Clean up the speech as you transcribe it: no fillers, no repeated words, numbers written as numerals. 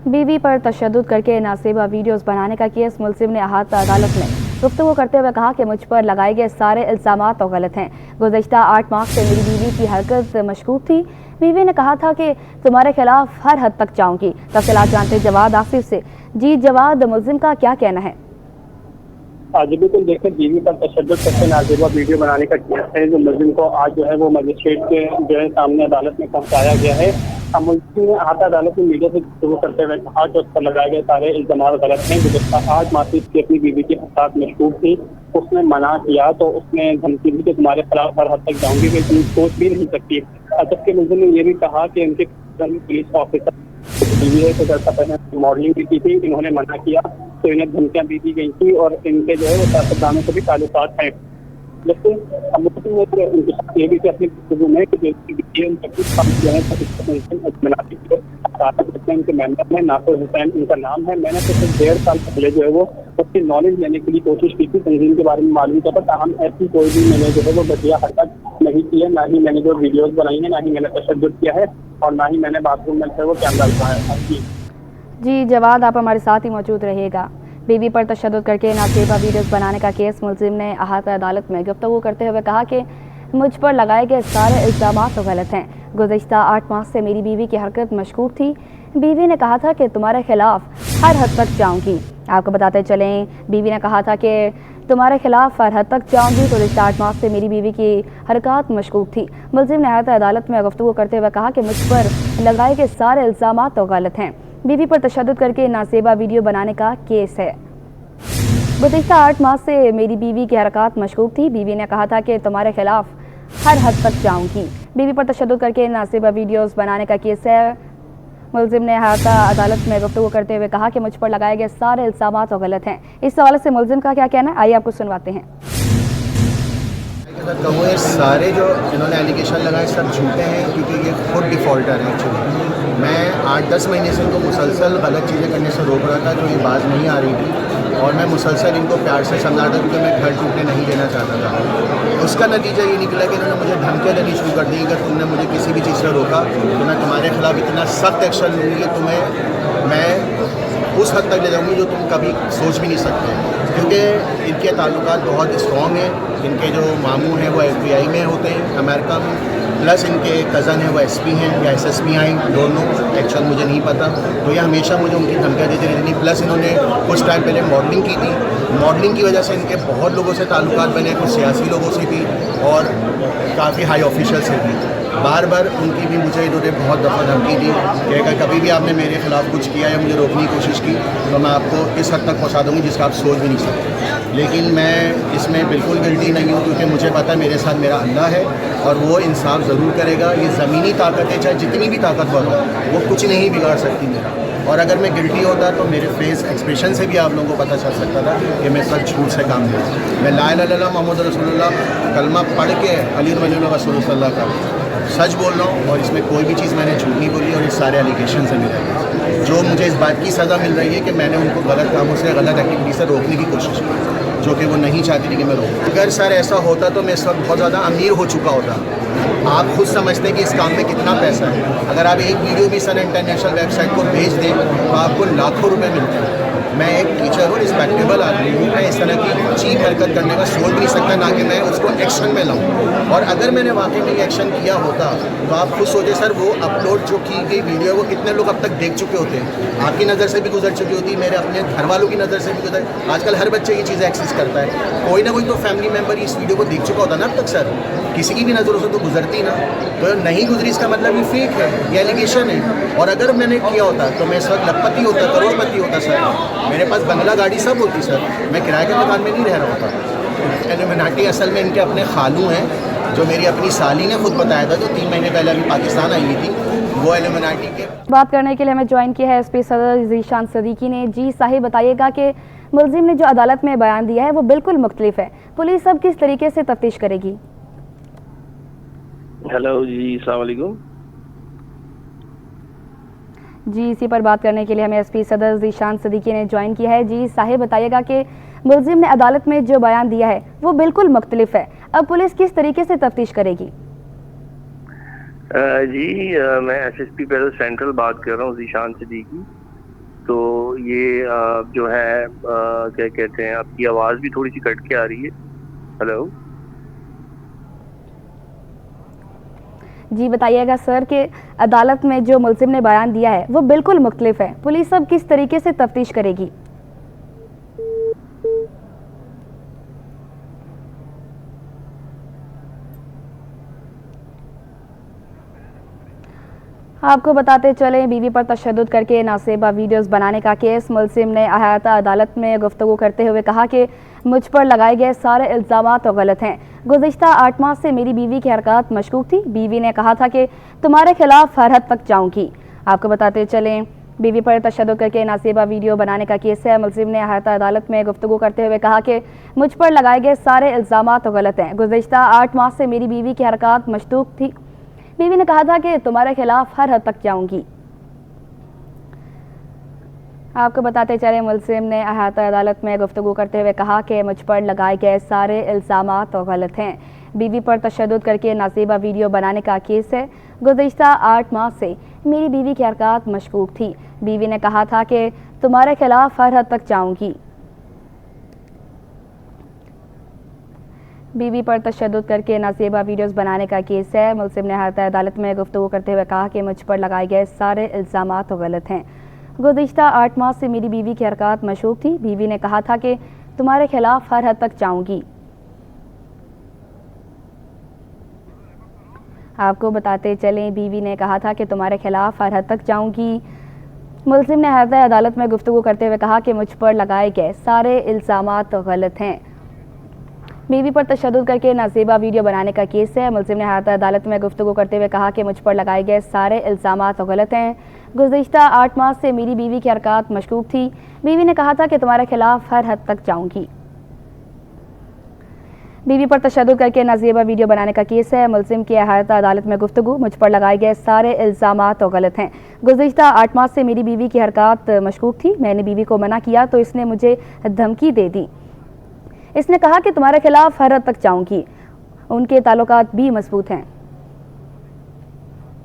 बीवी पर तशद्दुद करके नासेबा वीडियोस बनाने का केस मुलजिम ने अहाता अदालत में गुफ्तगू करते हुए कहा कि मुझ पर लगाए गए सारे इल्ज़ामात तो गलत हैं। गुज़श्ता 8 माह से मेरी बीवी की हरकत मशकूक थी। बीवी ने कहा था कि तुम्हारे खिलाफ हर हद तक जाऊंगी। तफसीलात जानते जवाद आसिफ से। जी जवाद, मुलजिम का क्या कहना है? जी बिल्कुल, देखिए बीवी पर तशद्दुद करके नाजेबा वीडियो बनाने का केस है जो मुलजिम को आज जो है वो मजिस्ट्रेट के जो है सामने अदालत में पहुंचाया गया है। मुलजिम ने अहाता अदालत में मीडिया से गुफ्तगू करते हुए कहा कि उस पर लगाए गए सारे इल्ज़ामात गलत हैं। गुज़श्ता 8 माह से इसकी अपनी बीवी की हरकत मशकूक थी। उसने मना किया तो उसने धमकी दी कि तुम्हारे खिलाफ हर हद तक जाऊंगी कि तुम सोच भी नहीं सकती। जबकि मुलजिम ने ये भी कहा कि उनके पुलिस ऑफिसर बीवी है तो जैसा पहले मॉडलिंग भी की थी, इन्होंने मना किया तो इन्हें धमकियां भी दी गई थी और इनके जो है वो सियासतदानों से भी ताल्लुकात हैं। लेकिन मुलजिम ने उनके साथ ये भी कि अपनी गुफ्तगू में कि उनके मेंबर हैं, नासिर हुसैन उनका नाम है। मैंने तो सिर्फ 1.5 साल पहले जो है वो उसकी नॉलेज लेने के लिए कोशिश की थी, तंजीम के बारे में मालूम किया, पर ताहम ऐसी कोई भी मैंने जो है वो घटिया हरकत नहीं की है। ना ही मैंने जो वीडियोस बनाई है, ना ही मैंने तशद्दुद किया है और ना ही मैंने बाथरूम में वो कैमरा लगाया है। जी जवाद, आप हमारे साथ ही मौजूद रहिएगा। बीवी पर तशद्दुद करके नासेबा वीडियोस बनाने का केस मुलजिम ने अहाता अदालत में गुफ्तगू करते हुए कहा कि मुझ पर लगाए गए सारे इल्ज़ामात तो गलत हैं। गुज़श्ता 8 माह से मेरी बीवी की हरकत मशकूक थी। बीवी ने कहा था कि तुम्हारे खिलाफ हर हद तक जाऊंगी। आपको बताते चलें, बीवी ने कहा था कि तुम्हारे खिलाफ हर हद तक जाऊंगी। गुज़श्ता 8 माह से मेरी बीवी की हरकत मशकूक थी। मुलजिम ने अहाता अदालत में गुफ्तगू करते हुए कहा कि मुझ पर लगाए गए सारे इल्ज़ामात तो गलत हैं। बीवी पर तशद्दुद करके नासेबा वीडियो बनाने का केस है। गुज़श्ता 8 माह से मेरी बीवी की हरकत मशकूक थी। बीवी ने कहा था कि तुम्हारे खिलाफ हर हद तक जाऊंगी। बीवी पर तशद्दुद करके नासेबा वीडियोस बनाने का केस है। मुलजिम ने अहाता अदालत में गुफ्तगू करते हुए कहा कि मुझ पर लगाए गए सारे इल्ज़ामात तो गलत हैं। इस हवाले से मुलजिम का क्या कहना है, आइए आपको सुनवाते हैं। कहूँ ये सारे जो इन्होंने एलिगेशन लगाए सब झूठे हैं, क्योंकि ये खुद डिफ़ॉल्टर हैं। एक्चुअली मैं 8-10 महीने से इनको मुसलसल गलत चीज़ें करने से रोक रहा था, जो ये बात नहीं आ रही थी, और मैं मुसलसल इनको प्यार से समझा था क्योंकि मैं घर टूटने नहीं देना चाहता था। उसका नतीजा ये निकला कि इन्होंने मुझे धमकियाँ देनी शुरू कर दी कि अगर तुमने मुझे किसी भी चीज़ से रोका तो मैं तुम्हारे खिलाफ इतना सख्त एक्शन लूँगी कि तुम्हें मैं उस हद तक ले जाऊँगी जो तुम कभी सोच भी नहीं सकते। क्योंकि इनके ताल्लुकात बहुत स्ट्रॉन्ग हैं। इनके जो मामू हैं वो FBI में होते हैं अमेरिका में, प्लस इनके कज़न हैं वो SP हैं या SSP हैं, दोनों एक्चुअल मुझे नहीं पता। तो ये हमेशा मुझे उनकी धमकियाँ देती रहती थी। प्लस इन्होंने कुछ टाइम पहले मॉडलिंग की थी। मॉडलिंग की वजह से इनके बहुत लोगों से ताल्लुकात बने, कुछ सियासी लोगों से भी और काफ़ी हाई ऑफिशियल से भी। बार बार उनकी भी मुझे इन्होंने बहुत दफ़ा धमकी दी कि अगर कभी भी आपने मेरे खिलाफ कुछ किया या मुझे रोकने की कोशिश की तो मैं आपको इस हद तक पहुंचा दूंगी जिसका आप सोच भी नहीं सकते। लेकिन मैं इसमें बिल्कुल गिल्टी नहीं हूँ, क्योंकि मुझे पता है मेरे साथ मेरा अल्लाह है और वो इंसाफ ज़रूर करेगा। ये ज़मीनी ताकतें चाहे जितनी भी ताकतवर हो वो कुछ नहीं बिगाड़ सकती मेरा। और अगर मैं गिल्टी होता तो मेरे फेस एक्सप्रेशन से भी आप लोगों को पता चल सकता था कि मैं सच झूठ से काम नहीं हूँ। मैं ला इलाहा इल्लल्लाह मोहम्मद रसूलुल्लाह कलमा पढ़ के अली वली रसूलुल्लाह का सच बोल रहा हूँ और इसमें कोई भी चीज़ मैंने झूठ नहीं बोली और इस सारे एलिगेशन से मिला जो मुझे इस बात की सज़ा मिल रही है कि मैंने उनको गलत कामों से, गलत एक्टिविटी से रोकने की कोशिश की, जो कि वो नहीं चाहती थी कि मैं रोकूँ। अगर सर ऐसा होता तो मैं इस वक्त बहुत ज़्यादा अमीर हो चुका होता। आप खुद समझते हैं कि इस काम में कितना पैसा है। अगर आप एक वीडियो भी सर इंटरनेशनल वेबसाइट को भेज दें तो आपको लाखों रुपए मिलते हैं। मैं एक टीचर हूँ, रिस्पेक्टेबल आदमी हूँ, मैं इस तरह की चीप हरकत करने का सोच भी नहीं सकता, ना कि मैं उसको एक्शन में लाऊँ। और अगर मैंने वाकई में एक्शन किया होता तो आप खुद सोचें सर, वो अपलोड जो की गई वीडियो वो कितने लोग अब तक देख चुके होते हैं। आपकी नज़र से भी गुजर चुकी होती, मेरे अपने घर वालों की नज़र से भी गुजर। आजकल हर बच्चे ये चीज़ें एक्सेस करता है, कोई ना कोई तो फैमिली मेम्बर इस वीडियो को देख चुका होता ना अब तक सर। किसी की भी नज़रों से तो गुजरती ना, तो नहीं गुजरी इसका मतलब ये फेक है, ये एलिगेशन है। और अगर मैंने किया होता तो मैं इस वक्त लखपति होता, करोड़पति होता सर, मेरे पास बंगला गाड़ी सब होती सर, मैं किराए के मकान में नहीं रह रहा होता। एलिमिनाटी असल में इनके अपने खालू हैं, जो मेरी अपनी साली ने खुद बताया था, जो 3 महीने पहले अभी पाकिस्तान आई हुई थी, वो एलिमिनाटी के। बात करने के लिए हमें ज्वाइन किया है SP सदर ज़ीशान सदीकी ने। जी साहिब, बताइएगा कि मुलजिम ने जो अदालत में बयान दिया है वो बिल्कुल मुख्तलिफ है, पुलिस अब किस तरीके से तफ्तीश करेगी? हेलो जी, अस्सलाम वालेकुम। जी, इसी पर बात करने के लिए हमें SP सदर ज़ीशान सदीकी ने ज्वाइन किया है। जी साहिब, बताइएगा कि मुलजिम ने अदालत में जो बयान दिया है वो बिल्कुल मुख्तलिफ है, अब पुलिस किस तरीके से तफ्तीश करेगी? जी मैं SSP पैरल सेंट्रल बात कर रहा हूँ, ज़ीशान सदीकी। تو یہ جو ہے کیا کہتے ہیں، آپ کی آواز بھی تھوڑی سی کٹ کے آ رہی ہے. ہلو. جی بتائیے گا سر کہ عدالت میں جو ملزم نے بیان دیا ہے وہ بالکل مختلف ہے، پولیس اب کس طریقے سے تفتیش کرے گی؟ آپ کو بتاتے چلیں، بیوی پر تشدد کر کے ناسیبہ ویڈیوز بنانے کا کیس، ملزم نے احاطہ عدالت میں گفتگو کرتے ہوئے کہا کہ مجھ پر لگائے گئے سارے الزامات غلط ہیں. گزشتہ 8 ماہ سے میری بیوی کی حرکات مشکوک تھی. بیوی نے کہا تھا کہ تمہارے خلاف ہر حد تک جاؤں گی. آپ کو بتاتے چلیں، بیوی پر تشدد کر کے ناسیبہ ویڈیو بنانے کا کیس ہے. ملزم نے احاطہ عدالت میں گفتگو کرتے ہوئے کہا کہ مجھ پر لگائے گئے سارے الزامات غلط ہیں. گزشتہ 8 ماہ سے میری بیوی کی حرکات مشکوک تھی. بیوی نے کہا تھا کہ تمہارے خلاف ہر حد تک جاؤں گی. آپ کو بتاتے چلیں، ملزم نے احاطہ عدالت میں گفتگو کرتے ہوئے کہا کہ مجھ پر لگائے گئے سارے الزامات غلط ہیں. بیوی پر تشدد کر کے ناسیبہ ویڈیو بنانے کا کیس ہے. گزشتہ 8 ماہ سے میری بیوی کی حرکات مشکوک تھی. بیوی نے کہا تھا کہ تمہارے خلاف ہر حد تک جاؤں گی. بیوی پر تشدد کر کے ناسیبہ ویڈیوز بنانے کا کیس ہے. ملزم نے احاطہ عدالت میں گفتگو کرتے ہوئے کہا کہ مجھ پر لگائے گئے سارے الزامات غلط ہیں. گزشتہ 8 ماہ سے میری بیوی کی حرکات مشکوک تھی. بیوی نے کہا تھا کہ تمہارے خلاف ہر حد تک جاؤں گی. آپ کو بتاتے چلیں، بیوی نے کہا تھا کہ تمہارے خلاف ہر حد تک جاؤں گی. ملزم نے احاطہ عدالت میں گفتگو کرتے ہوئے کہا کہ مجھ پر لگائے گئے سارے الزامات غلط ہیں. بیوی پر تشدد کر کے ناسیبہ ویڈیو بنانے کا کیس ہے. ملزم نے احاطہ عدالت میں گفتگو کرتے ہوئے کہا کہ مجھ پر لگائے گئے سارے الزامات غلط ہیں. گزشتہ 8 ماہ سے میری بیوی کی حرکات مشکوک تھی. بیوی نے کہا تھا کہ تمہارے خلاف ہر حد تک جاؤں گی. بیوی پر تشدد کر کے ناسیبہ ویڈیو بنانے کا کیس ہے. ملزم کی احاطہ عدالت میں گفتگو، مجھ پر لگائے گئے سارے الزامات غلط ہیں. گزشتہ 8 ماہ سے میری بیوی کی حرکات مشکوک تھی. میں نے بیوی کو منع کیا تو اس نے مجھے دھمکی دے دی. اس نے کہا کہ تمہارے خلاف ہر حد تک جاؤں گی. ان کے تعلقات بھی مضبوط ہیں.